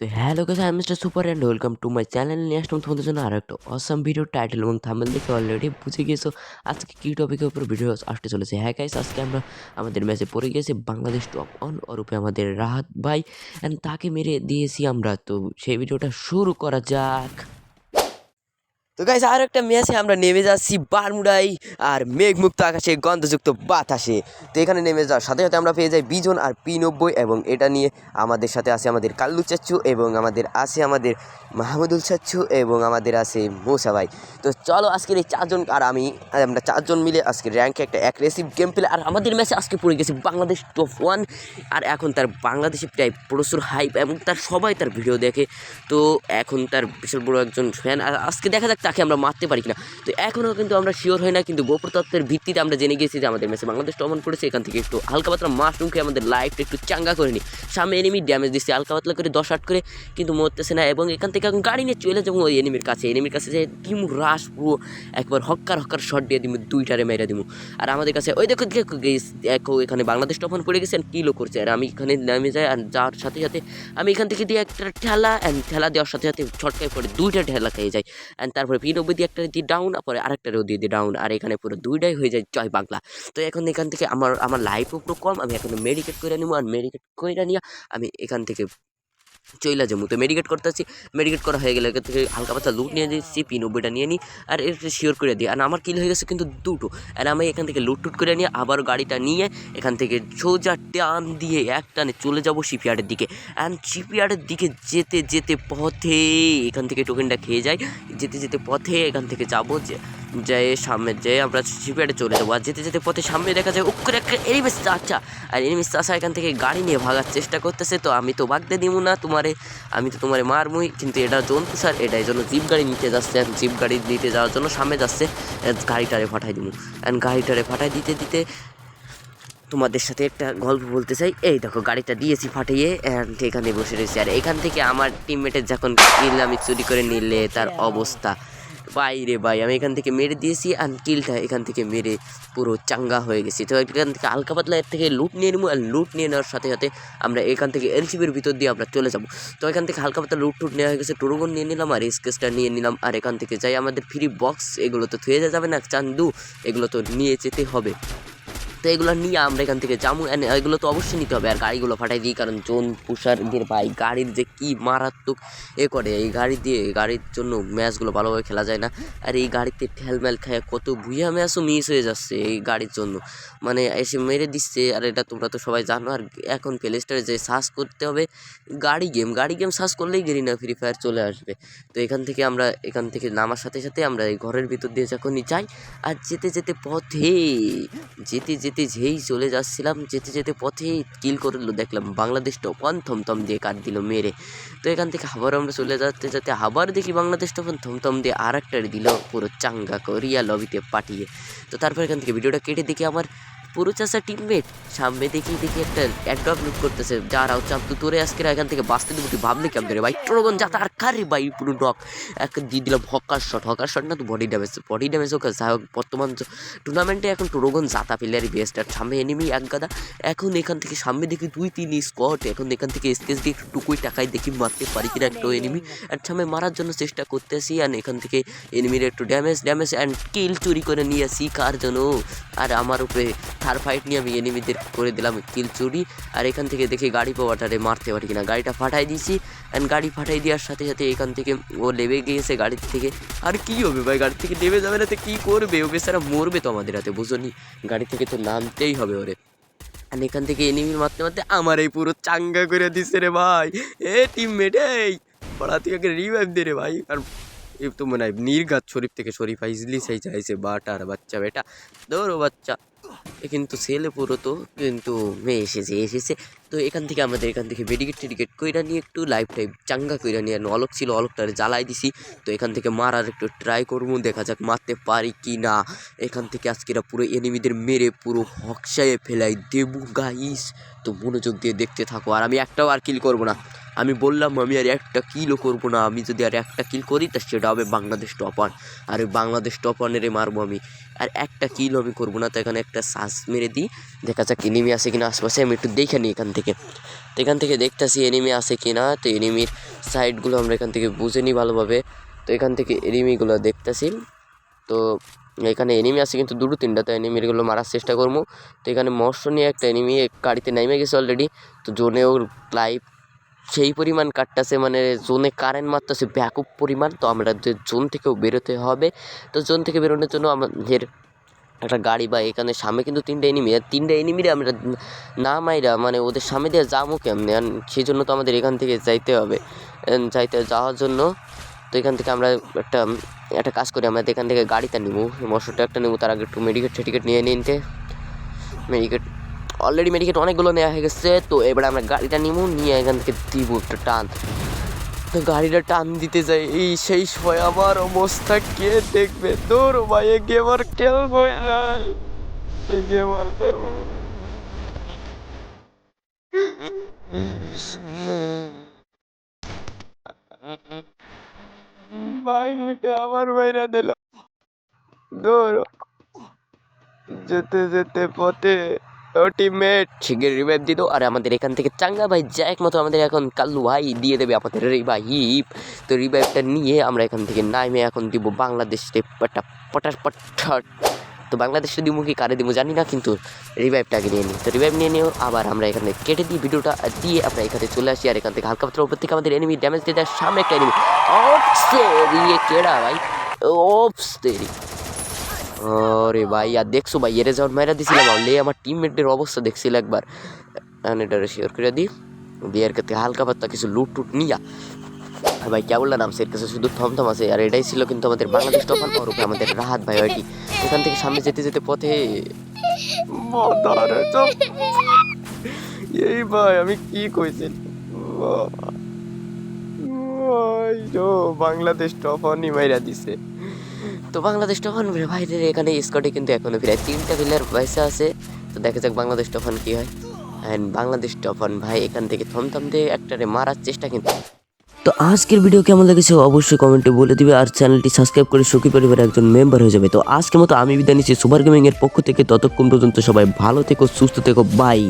তো hello guys, আমি mister super and welcome to my channel. নিয়ে আসলাম তোমাদের জন্য আর একটা অসাম ভিডিও। টাইটেল এবং থাম্বনেল দেখে অলরেডি বুঝে গিয়েছো আজকে কী টপিকের উপর ভিডিও আসতে চলেছে। হ্যাঁ গাইস, আজকে আমরা আমাদের ম্যাচে পড়ে গিয়েছি বাংলাদেশ টপ অন ওরূপে আমাদের রাহাত ভাই, অ্যান্ড তাকে মেরে দিয়েছি আমরা। তো সেই ভিডিওটা শুরু করা যাক। তো গাইস, আর একটা ম্যাচে আমরা নেমে যাচ্ছি বারমুডাই আর মেঘমুক্ত আকাশে গন্ধযুক্ত বাতাসে। তো এখানে নেমে যাওয়ার সাথে সাথে আমরা পেয়ে যাই বিজন আর P90, এবং এটা নিয়ে আমাদের সাথে আছে আমাদের কাল্লু চাচ্চু, এবং আমাদের আছে আমাদের মাহমুদুল চাচ্চু, এবং আমাদের আছে মৌসা ভাই। তো চলো আজকের এই চারজন আর আমরা চারজন মিলে আজকে র্যাঙ্কে একটা অ্যাগ্রেসিভ গেম প্লে। আর আমাদের ম্যাচে আজকে পড়ে গেছে বাংলাদেশ টপ 1। আর এখন তার বাংলাদেশে প্রায় প্রচুর হাইপ, এবং তার সবাই তার ভিডিও দেখে। তো এখন তার বিশাল বড় একজন ফ্যান। আর আজকে দেখা যাক তাকে আমরা মারতে পারি কিনা। তো এখনও কিন্তু আমরা শিওর হই না, কিন্তু গোপন তত্ত্বের ভিত্তিতে আমরা জেনে গেছি যে আমাদের ম্যাচে বাংলাদেশ টপ অন করেছে। এখান থেকে একটু হালকা পাতলা মাশরুম খেয়ে আমাদের লাইফটা একটু চাঙ্গা করে নিই। সামনে এনিমি ড্যামেজ দিচ্ছে হালকা পাতলা করে 10-8 করে, কিন্তু মরতেছে না। এবং এখান থেকে এখন গাড়ি নিয়ে চলে যাবো ওই এনিমির কাছে যে দিমু রাশ পুরো একবার হক্কার শট দিয়ে দিমু, দুইটারে মেরে দিমু। আর আমাদের কাছে ওই দেখো এখানে বাংলাদেশ টপ অন পড়ে গেছে, কিলো করছে। আর আমি এখানে নামে যাই, আর যাওয়ার সাথে সাথে আমি এখান থেকে দিয়ে একটা ঠেলা দেওয়ার সাথে সাথে ছটকায় পড়ে দুইটা ঠেলা খেয়ে যায়। অ্যান্ড তারপরে P90 দিয়ে একটা দিয়ে ডাউন, পরে আরেকটারেও দিয়ে ডাউন। আর এখানে পুরো দুইটাই হয়ে যায় জয় বাংলা। তো এখন এখান থেকে আমার লাইফও পুরো কম। আমি এখন মেডিকেট করে নিবো, আর মেডিকেট করে নিয়ে আমি এখান থেকে চইলা যাবো। তো মেডিকেট করতে আসছি, মেডিকেট করা হয়ে গেলে এখান থেকে হালকা পাতলা লুট নিয়ে দিচ্ছি, P90টা নিয়ে নিই, আর এটা শিওর করে দিই। আর আমার কিল হয়ে গেছে কিন্তু দুটো। আর আমি এখান থেকে লুট টুট করে নিয়ে আবার গাড়িটা নিয়ে এখান থেকে সোজা টান দিয়ে এক টানে চলে যাবো শিপইয়ার্ডের দিকে। অ্যান্ড শিপইয়ার্ডের দিকে যেতে যেতে পথে এখান থেকে টোকেনটা খেয়ে যাই। যেতে যেতে পথে এখান থেকে যাবো যে সামনে যে আমরা শিপইয়ার্ডে চলে যাবো। আর যেতে যেতে পথে সামনে দেখা যায় উপরে একটা এনিমিস চাচা। আর এনিমিস চাচা এখান থেকে গাড়ি নিয়ে ভাগার চেষ্টা করতেছে। তো আমি তো ভাগতে দিব না আমি তো তোমারে মারমুই, কিন্তু এটা জন্তু স্যার, এটা এই জন্য জিপ গাড়ি নিতে যাচ্ছে। জিপ গাড়ি নিতে যাওয়ার জন্য সামনে যাচ্ছে, গাড়িটারে ফাটাই দিব। অ্যান্ড গাড়িটারে ফাটাই দিতে দিতে তোমাদের সাথে একটা গল্প বলতে চাই। এই দেখো গাড়িটা দিয়েছি ফাটিয়ে, অ্যান্ড এখানে বসে রয়েছি। আর এখান থেকে আমার টিমমেটের যখন কিল আমি চুরি করে নিলে তার অবস্থা বাইরে ভাই, আমি এখান থেকে মেরে দিয়েছি। আর কিলটা এখান থেকে মেরে পুরো চাঙ্গা হয়ে গেছি। তো এখান থেকে হালকা পাতলা এর থেকে লুট নিয়ে নেবো। আর লুট নিয়ে নেওয়ার সাথে সাথে আমরা এখান থেকে এলসিবির ভিতর দিয়ে আমরা চলে যাবো। তো এখান থেকে হালকা পাতলা লুট টুট নেওয়া হয়ে গেছে, টোরগন নিয়ে নিলাম আর স্কেচটা নিয়ে নিলাম। আর এখান থেকে যাই আমাদের ফ্রি বক্স, এগুলো তো থুয়ে যাবে না চান্দু, এগুলো তো নিয়ে যেতে হবে। তো এগুলো নিয়ে আমরা এখান থেকে যাবো, এগুলো তো অবশ্যই নিতে হবে। আর গাড়িগুলো ফাটাই দিই, কারণ জোন পুষারদের ভাই গাড়ির যে কি মারাত্মক করে এই গাড়ি দিয়ে, গাড়ির জন্য ম্যাচগুলো ভালোভাবে খেলা যায় না। আর এই গাড়িতে ঠেলমেল খায় কত ভুইয়া ম্যাচও মিস হয়ে যাচ্ছে এই গাড়ির জন্য, মানে এসে মেরে দিচ্ছে। আর এটা তোমরা তো সবাই জানো। আর এখন প্লে স্টোরে যে সার্চ করতে হবে গাড়ি গেম সার্চ করলেই গেরিনা ফ্রি ফায়ার চলে আসবে। তো এখান থেকে নামার সাথে সাথে আমরা এই ঘরের ভিতর দিয়ে যখনই যাই, আর যেতে যেতে পথে যেই চলে যাচ্ছিলাম, যেতে পথে কিল করলো দেখলাম বাংলাদেশ টপ ওয়ান, থমথম দিয়ে কাট দিল মেরে। তো এখান থেকে আবার আমরা চলে যেতে আবার দেখি বাংলাদেশ টপ ওয়ান থমথম দিয়ে আর একটা দিল পুরো চাঙ্গা করিয়া লবিতে পাঠিয়ে। তো তারপর এখান থেকে ভিডিওটা কেটে দেখি আমার পুরো চাষা টিমমেট সামনে দেখি একটা অ্যাড্রপ লুট করতেছে। যারাও চাপ তো তোরে আজকে এখান থেকে বাঁচতে দেবো, তুই ভাবলি কেমন রে ভাই, ট্রোগন যাতা আর কারে ভাই পুরো নক এক দিয়ে দিলাম। হকার শট না তো বডি ড্যামেজ হোক। যাই হোক বর্তমান টুর্নামেন্টে এখন ট্রোগন জাতা প্লেয়ারই বেস্ট। আর সামনে এনিমি এক গাদা। এখন এখান থেকে সামনে দেখি 2-3 স্কট। এখন এখান থেকে স্কেচ দিয়ে একটু টুকুই টাকায় দেখি মারতে পারি কিনা একটা এনিমি। আর সামনে মারার জন্য চেষ্টা করতেছি, আর এখান থেকে এনিমির একটু ড্যামেজ অ্যান্ড কিল চুরি করে নিয়ে আসি কার জন্য। আর আমার উপরে থার ফাইট নিয়ে আমি এনিমিদের করে দিলাম কিল চুরি। আর এখান থেকে দেখি গাড়ি পাওয়াটারে মারতে পারি কিনা, গাড়িটা ফাটাই দিয়েছি। অ্যান্ড গাড়ি ফাটাই দেওয়ার সাথে সাথে এখান থেকে ও লেবে গিয়েছে গাড়ির থেকে। আর কি হবে ভাই, গাড়ি থেকে নেমে যাবে না তো কী করবে, ওকে সারা মরবে তো আমাদের হাতে, বুঝনি। গাড়ি থেকে তো নামতেই হবে ওরে। আর এখান থেকে এনিমি মারতে মারতে আমার এই পুরো চাঙ্গা করে দিচ্ছে রে ভাই। টিমমেট এই পড়া তুই আগে রিভাইভ দে রে ভাই। আর এ তো মনে হয় নির্ঘাত শরীফ থেকে শরীফা ইজলি সেই চাইছে বাটার বাচ্চা বেটা, দৌড়ো বাচ্চা। কিন্তু ছেলে পুরো তো, কিন্তু মেয়ে এসেছে। তো এখান থেকে আমাদের এখান থেকে টেডিকেট কইরা নিয়ে একটু লাইফ চাঙ্গা কইরা নিয়ে অলক ছিল, অলকটারে জ্বালাই দিছি। তো এখান থেকে মারার একটু ট্রাই করবো, দেখা যাক মারতে পারি কি না। এখান থেকে আজকেরা পুরো এনিমিদের মেরে পুরো হকসায়ে ফেলাই দেবু গাইস। তো মনোযোগ দিয়ে দেখতে থাকো। আর আমি একটাও আর কিল করবো না, আমি বললাম আমি আর একটা কিলও করবো না। আমি যদি আর একটা কিল করি তা সেটা হবে বাংলাদেশ টপ ওয়ান। আর ওই বাংলাদেশ টপ ওয়ানেরে মারবো আমি। আর একটা কিলও আমি করবো না। তো এখানে একটা শ্বাস মেরে দিই, দেখা যাক এনিমি আছে কিনা আশপাশে, আমি একটু দেখে নিই এখান থেকে। তো এখান থেকে দেখতেছি এনিমি আছে কি না। তো এনিমির সাইডগুলো আমরা এখান থেকে বুঝে নিই ভালোভাবে। তো এখান থেকে এনিমিগুলো দেখতেছি। তো এখানে এনিমি আছে কিন্তু দুটো তিনটা, তো এনিমিগুলো মারার চেষ্টা করবো। তো এখানে মৎস্য নিয়ে একটা এনিমি গাড়িতে নেমে গেছে অলরেডি। তো জোনেও লাইভ সেই পরিমাণ কাটতেছে, মানে জোনে কারেন্ট মারতেছে ব্যাপক পরিমাণ। তো আমরা জোন থেকেও বেরোতে হবে। তো জোন থেকে বেরোনোর জন্য আমাদের একটা গাড়ি বা এখানে সামনে কিন্তু তিনটা এনিমি, আর তিনটা এনিমিরে আমরা না মাইরা মানে ওদের সামনে দিয়ে যাবো কেমনে, আর সেই জন্য তো আমাদের এখান থেকে যাইতে হবে। যাওয়ার জন্য তো এখান থেকে আমরা একটা একটা কাজ করি, আমরা এখান থেকে গাড়িটা নিবো, মশরটা একটা নেবো। তার আগে একটু মেডিকেট নিয়ে নিতে। অলরেডি মেডিকেট অনেকগুলো নেওয়া হয়ে গেছে। তো এবার আমরা গাড়িটা নিবো, নিয়ে এখান থেকে দিব একটা টান। তো গাড়িটা টান দিতে যাই, এই সেই সময় আমার অবস্থা কে দেখবে। তোর ভাই গেমার খেলবো না, গেমার ভাই আমার বাইরা দিল। দৌড় যেতে যেতে পথে টিমমেট শিগগির রিভাইভ দিত। আর আমাদের এখান থেকে চাঙ্গা ভাই যা একমাত্র আমাদের এখন কাল্লু ভাই দিয়ে দেবে আমাদের রিভাইভ। তো রিভাইভটা নিয়ে আমরা এখান থেকে নামে এখন দিব বাংলাদেশে পটার। তো বাংলাদেশে দিব কি কারে দিব জানি না, কিন্তু রিভাইভটা আগে নিয়ে নিই। তো রিভাইভ নিয়ে নিও, আবার আমরা এখানে কেটে দিই ভিডিওটা দিয়ে আমরা এখানে চলে আসি। আর এখান থেকে হালকা পাত্র উপর থেকে আমাদের এনিমি ড্যামেজ দিয়ে দেয়। সামনে একটা এনিমি কেডা ভাই, ওপস তেরি। আরে ভাই আর দেখছো ভাই, এরে যখন মাইরা দিছিলাম আমার টিমমেটদের অবস্থা দেখছিল একবার। এটারে শেয়ার করে দিই দিয়ে এর কাছে হালকা পাত্তা কিছু লুট টুট নিয়া ভাই কেবলটা নামছে, এর কাছে শুধু থমথম আছে। আর এটাই ছিল কিন্তু আমাদের বাংলাদেশ তখন, ওর উপরে আমাদের রাহাত ভাই ওইটি। এখান থেকে সামনে যেতে যেতে পথে এই ভাই আমি কি কইছি, বাংলাদেশ তখনই মাইরা দিছে। তো বাংলাদেশ তখন ভাইদের এখানে স্কোয়াডে কিন্তু এখনো প্রায় 3টা প্লেয়ার পয়সা আছে। তো দেখা যাক বাংলাদেশ তখন কি হয়। অ্যান্ড বাংলাদেশ তখন ভাই এখান থেকে থমথম দিয়ে একটারে মারার চেষ্টা কিন্তু। তো আজকের ভিডিও কেমন লেগেছে অবশ্যই কমেন্টে বলে দিবে, আর চ্যানেলটি সাবস্ক্রাইব করে সুখী পরিবারের একজন মেম্বার হয়ে যাবে। তো আজকের মতো আমি বিদায় নিচ্ছি সুপার গেমিং এর পক্ষ থেকে। ততক্ষণ পর্যন্ত সবাই ভালো থেকো, সুস্থ থেকো, বাই।